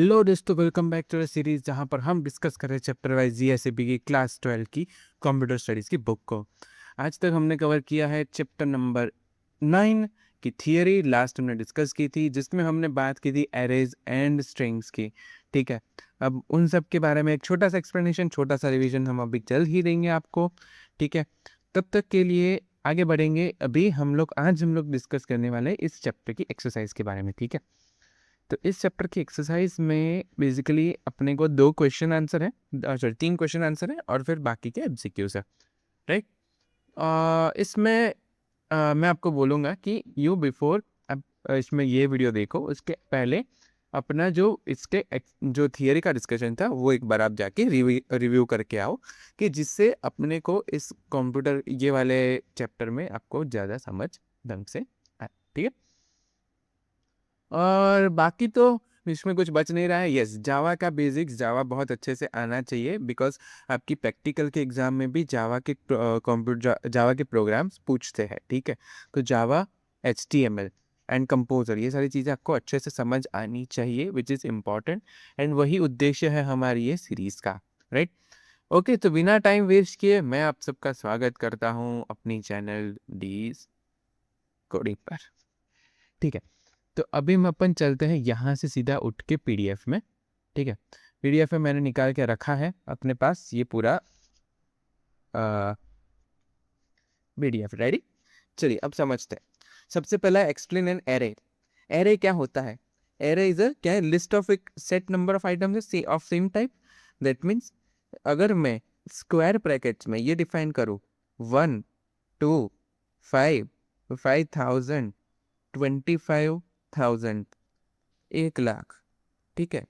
Hello दोस्तों, welcome back to the series जहां पर हम डिस्कस कर रहे हैं चैप्टर वाइज जीएसएबी की क्लास 12 की कंप्यूटर स्टडीज़ की बुक को। आज तक हमने कवर किया है चैप्टर नंबर 9 की थियरी। लास्ट हमने डिस्कस की थी जिसमें हमने बात की थी एरेज एंड स्ट्रिंग्स की। ठीक है, अब उन सब के बारे में एक छोटा सा एक्सप्लेनेशन, छोटा सा रिवीजन हम अभी जल्द ही देंगे आपको। ठीक है, तब तक के लिए आगे बढ़ेंगे। आज हम लोग डिस्कस करने वाले हैं इस चैप्टर की एक्सरसाइज के बारे में। ठीक है, तो इस चैप्टर की एक्सरसाइज में बेसिकली अपने को 2 क्वेश्चन आंसर है, सॉरी 3 क्वेश्चन आंसर है और फिर बाकी के एमसीक्यूज है। राइट, इसमें मैं आपको बोलूँगा कि यू बिफोर अब इसमें ये वीडियो देखो, उसके पहले अपना जो थियरी का डिस्कशन था वो एक बार आप जाके रिव्यू करके आओ, कि जिससे अपने को इस कंप्यूटर ये वाले चैप्टर में आपको ज़्यादा समझ ढंग से आए। ठीक है, और बाकी तो इसमें कुछ बच नहीं रहा है। यस, जावा का बेसिक्स, जावा बहुत अच्छे से आना चाहिए, बिकॉज आपकी प्रैक्टिकल के एग्जाम में भी जावा के प्रोग्राम्स पूछते हैं। ठीक है, तो जावा, HTML एंड कंपोजर, ये सारी चीज़ें आपको अच्छे से समझ आनी चाहिए, विच इज़ इम्पॉर्टेंट, एंड वही उद्देश्य है हमारी ये सीरीज़ का। राइट, ओके, तो बिना टाइम वेस्ट किए मैं आप सबका स्वागत करता हूँ अपनी चैनल डीज कोडिंग पर। ठीक है, तो अभी हम अपन चलते हैं यहाँ से सीधा उठ के PDF में। ठीक है, PDF में मैंने निकाल के रखा है अपने पास ये पूरा PDF। रेडी, चलिए अब समझते हैं। सबसे पहला एक्सप्लेन एन एरे। एरे क्या होता है? एरे इज क्या है? लिस्ट ऑफ एक set number of items of same type. That means अगर मैं स्क्वायर ब्रैकेट्स में ये डिफाइन करूँ 1 2 5 5000 25,000 1,00,000। ठीक है,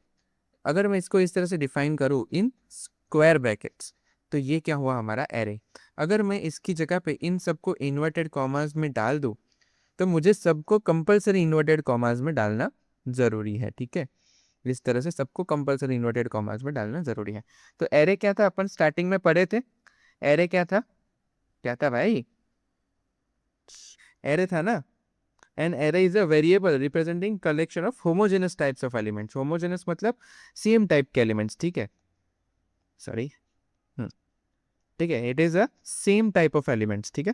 अगर मैं इसको इस तरह से डिफाइन करूँ इन स्क्वायर ब्रैकेट्स, तो ये क्या हुआ हमारा एरे। अगर मैं इसकी जगह पे इन सबको इन्वर्टेड कॉमास में डाल दूँ, तो मुझे सबको कंपलसरी इन्वर्टेड कॉमास में डालना ज़रूरी है। ठीक है, इस तरह से सबको कंपलसरी इन्वर्टेड कॉमास में डालना ज़रूरी है। तो एरे क्या था, अपन स्टार्टिंग में पढ़े थे। एरे क्या था भाई? एरे था ना। An array is a variable representing collection of homogeneous types of elements. Homogeneous मतलब सेम टाइप के एलिमेंट्स। ठीक है, सॉरी, ठीक है, it is a same type of elements. ठीक है,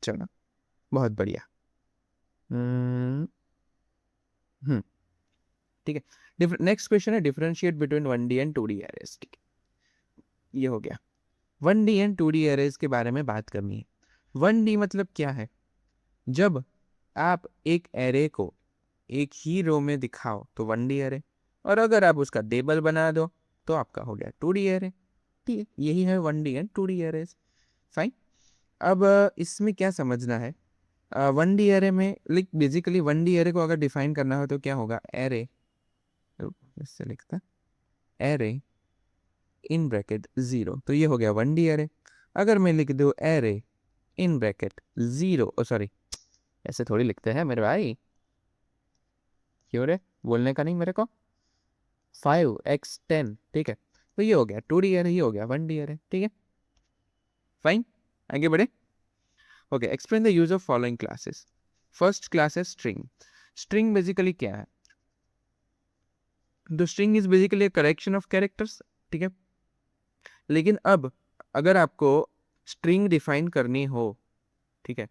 चलो बहुत बढ़िया। हम्म हम्म, ठीक है, नेक्स्ट क्वेश्चन है differentiate between 1D and 2D arrays. ठीक है, ये हो गया। 1D एंड 2D एरेज के बारे में बात करनी है। 1D मतलब क्या है? जब आप एक एरे को एक ही रो में दिखाओ तो 1D एरे, और अगर आप उसका टेबल बना दो तो आपका हो गया 2D एरे। ठीक है, यही है 1D and 2D arrays. Fine, अब इसमें क्या समझना है? 1D एरे में लाइक बेसिकली 1D एरे को अगर डिफाइन करना हो तो क्या होगा? एरे, इससे लिखता एरे इन ब्रैकेट 0, तो ये हो गया 1D एरे। अगर मैं लिख दूँ array in bracket 0, oh sorry, ऐसे थोड़ी लिखते हैं मेरे भाई, क्यों रे, बोलने का नहीं मेरे को। 5x10, ठीक है, तो ये हो गया 2D एरे, ये हो गया 1D एरे। ठीक है, फाइन, आगे बढ़े। Okay, explain the use of following classes. First class है स्ट्रिंग। स्ट्रिंग बेसिकली क्या है? The string is basically a collection of characters. ठीक है, लेकिन अब अगर आपको स्ट्रिंग डिफाइन करनी हो, ठीक है,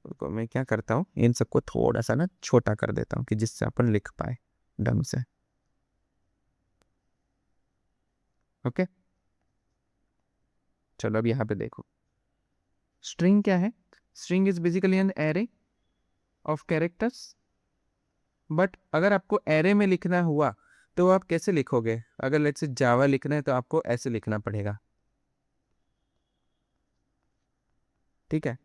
तो मैं क्या करता हूँ, इन सबको थोड़ा सा ना छोटा कर देता हूँ कि जिससे अपन लिख पाए ढंग से। ओके, चलो अब यहाँ पे देखो, स्ट्रिंग क्या है? String is basically N array of characters. But अगर आपको एरे में लिखना हुआ तो आप कैसे लिखोगे? अगर लेट्स से जावा लिखना है तो आपको ऐसे लिखना पड़ेगा। ठीक है,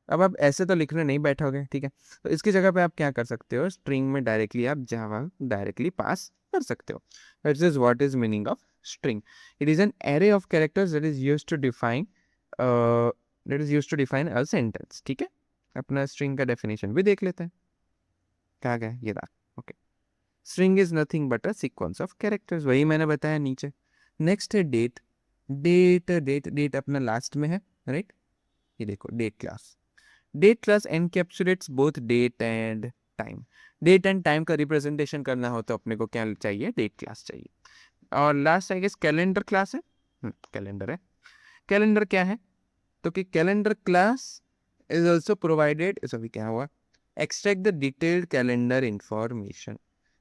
अब आप ऐसे तो लिखने नहीं बैठोगे। ठीक है, तो इसकी जगह पे आप क्या कर सकते हो, स्ट्रिंग में डायरेक्टली आप जावा डायरेक्टली पास कर सकते हो। That is what is meaning of string. It is an array of characters that is used to define a sentence. ठीक है, अपना स्ट्रिंग का डेफिनेशन भी देख लेते हैं। कहाँ गया ये रहा। Okay, string is nothing but a sequence of characters, वही मैंने बताया नीचे। नेक्स्ट है डेट। डेट अपना लास्ट में है, राइट। ये देखो date class. Date class encapsulates both date and time. Date and time का रिप्रेजेंटेशन करना हो तो अपने को क्या चाहिए, डेट क्लास चाहिए। और last I guess calendar class है, कैलेंडर है। कैलेंडर क्या है, तो कि calendar class is also provided, sorry क्या हुआ, extract the detailed calendar information.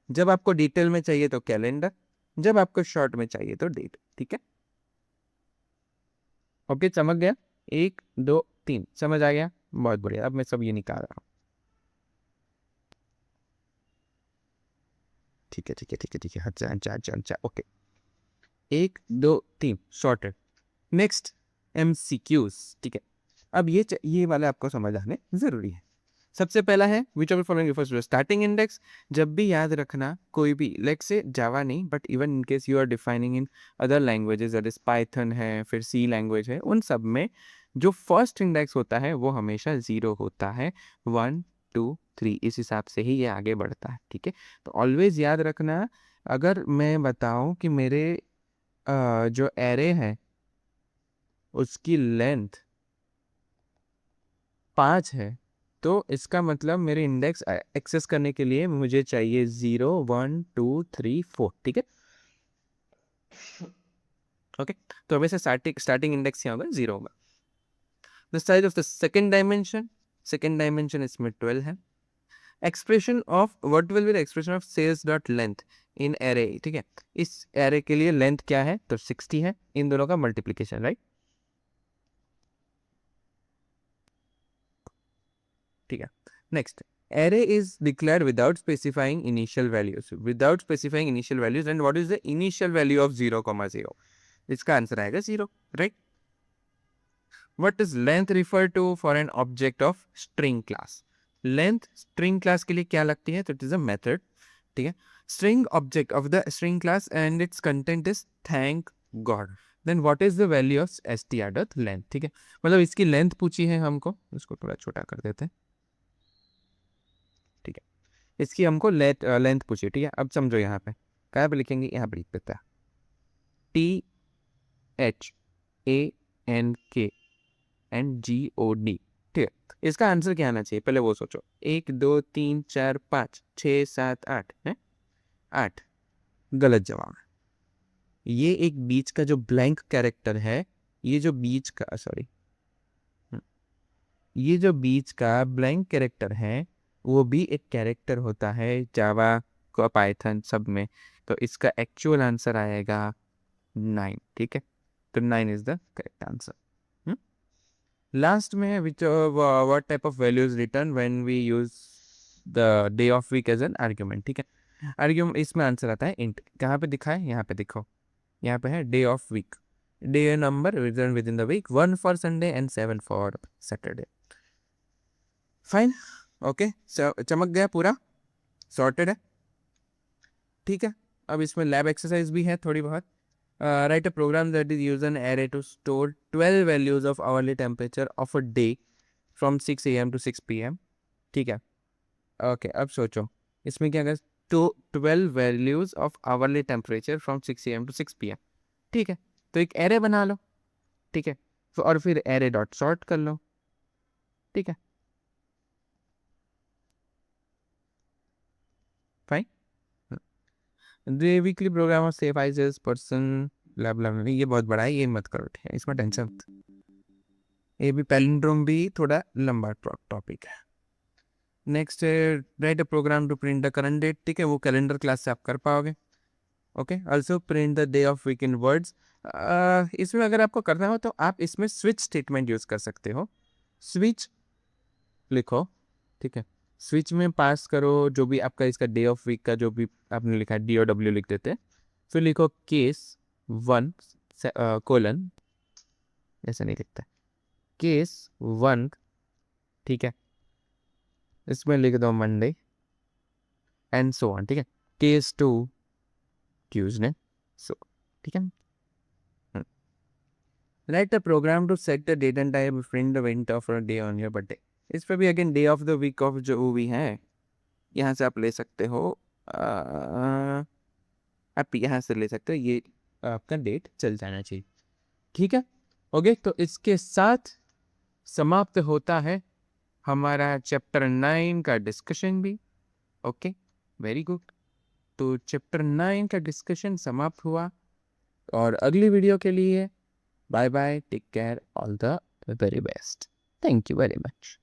जब आपको डिटेल में चाहिए तो कैलेंडर, जब आपको शॉर्ट में चाहिए तो डेट। ठीक है, ओके, चमक गया, 1 2 3 समझ आ गया, बहुत बढ़िया। अब मैं सब ये निकाल रहा हूँ। ठीक है ठीक है ठीक है ठीक है, अच्छा अच्छा अच्छा अच्छा, ओके, 1 2 3 सॉर्टेड। Next MCQs। ठीक है, अब ये वाला आपको समझ आने जरूरी है। सबसे पहला है which of the following refers to starting index. जब भी याद रखना, कोई भी लाइक से जावा नहीं, but even in case you are defining in other languages, that is Python है, फिर सी लैंग्वेज है, उन सब में जो फर्स्ट इंडेक्स होता है वो हमेशा 0 होता है, 1 2 3 इस हिसाब से ही ये आगे बढ़ता है। ठीक है, तो ऑलवेज याद रखना, अगर मैं बताऊं कि मेरे जो एरे है उसकी लेंथ 5 है, तो इसका मतलब मेरे इंडेक्स एक्सेस करने के लिए मुझे चाहिए 0 1 2 3 4। ठीक है, ओके, तो हमेशा स्टार्टिंग इंडेक्स क्या होगा, 0 होगा। The size of the second dimension इसमें 12 है। Expression of what will be the expression of cells dot length in array. ठीक है, इस एरे के लिए लेंथ क्या है, तो 60 है, इन दोनों का मल्टीप्लीकेशन, राइट। ठीक है, next, array is declared without specifying initial values, and what is the initial value of 0 comma 0? इसका आंसर आएगा 0, right. what is length refer to for an object of string class? length string class के लिए क्या लगती है, तो it is a method। ठीक है, string object of the string class and its content is thank god, then what is the value of str.length? ठीक है, मतलब इसकी लेंथ पूछी है हमको, इसको थोड़ा छोटा कर देते हैं। ठीक है, इसकी हमको लेंथ पूछिए। ठीक है, अब समझो, यहाँ पे कहाँ पे लिखेंगे, यहाँ पे लिख देता है THANK ठीक है, इसका आंसर क्या आना चाहिए, पहले वो सोचो। 1 2 3 4 5 6 7 8 है, 8 गलत जवाब है। ये एक बीच का जो ब्लैंक कैरेक्टर है, ये जो बीच का, सॉरी, ये जो बीच का ब्लैंक कैरेक्टर है वो भी एक कैरेक्टर होता है जावा को, पाइथन सब में। तो इसका एक्चुअल आंसर आएगा 9। ठीक है, तो 9 is the correct answer. Last में which what type of values return when we use the day of week as an argument. ठीक है, आर्ग्यूमेंट इसमें आंसर आता है इंट। कहाँ पे दिखा है, यहाँ पे देखो, यहाँ पे है day of week, day number return within the week, 1 for Sunday and 7 for Saturday. Fine, okay, चमक गया पूरा, सॉर्टेड है। ठीक है, अब इसमें लैब एक्सरसाइज भी है थोड़ी बहुत। Write a program that is use an array to store 12 values of hourly temperature of a day from 6 AM to 6 PM। ठीक है, ओके, अब सोचो इसमें क्या कर, तो 12 values of hourly temperature from 6 AM to 6 PM। ठीक है, तो एक एरे बना लो। ठीक है, और फिर एरे डॉट सॉर्ट कर लो। ठीक है, fine. Weekly program of safe आइजेस पर्सन नहीं, ये बहुत बड़ा है, ये मत करो। ठीक है, इसमें टेंशन मत। ये भी पैलिंड्रोम भी थोड़ा लंबा टॉपिक है। नेक्स्ट है write a program to print the current date. ठीक है, वो कैलेंडर क्लास से आप कर पाओगे। Okay, also print the day of week in words. इसमें अगर आपको करना हो तो आप इसमें स्विच स्टेटमेंट यूज कर सकते हो। स्विच लिखो, ठीक है, स्विच में पास करो जो भी आपका इसका डे ऑफ वीक का जो भी आपने लिखा है, DOW लिख देते हैं। फिर लिखो केस 1 कोलन, ऐसा नहीं लिखता, केस 1। ठीक है, इसमें लिख दो मंडे एंड सो ऑन। ठीक है, केस 2 ट्यूजडे, सो। ठीक है, write a program to set the date and time print the event of a day on your birthday. इस पर भी again day of the week of जो भी है, यहाँ से आप ले सकते हो। आप यहाँ से ले सकते हो, ये आपका डेट चल जाना चाहिए। ठीक है, ओके, तो इसके साथ समाप्त होता है हमारा चैप्टर 9 का डिस्कशन भी। Okay, very good. तो चैप्टर 9 का डिस्कशन समाप्त हुआ और अगली वीडियो के लिए bye bye, take care, all the very best, thank you very much.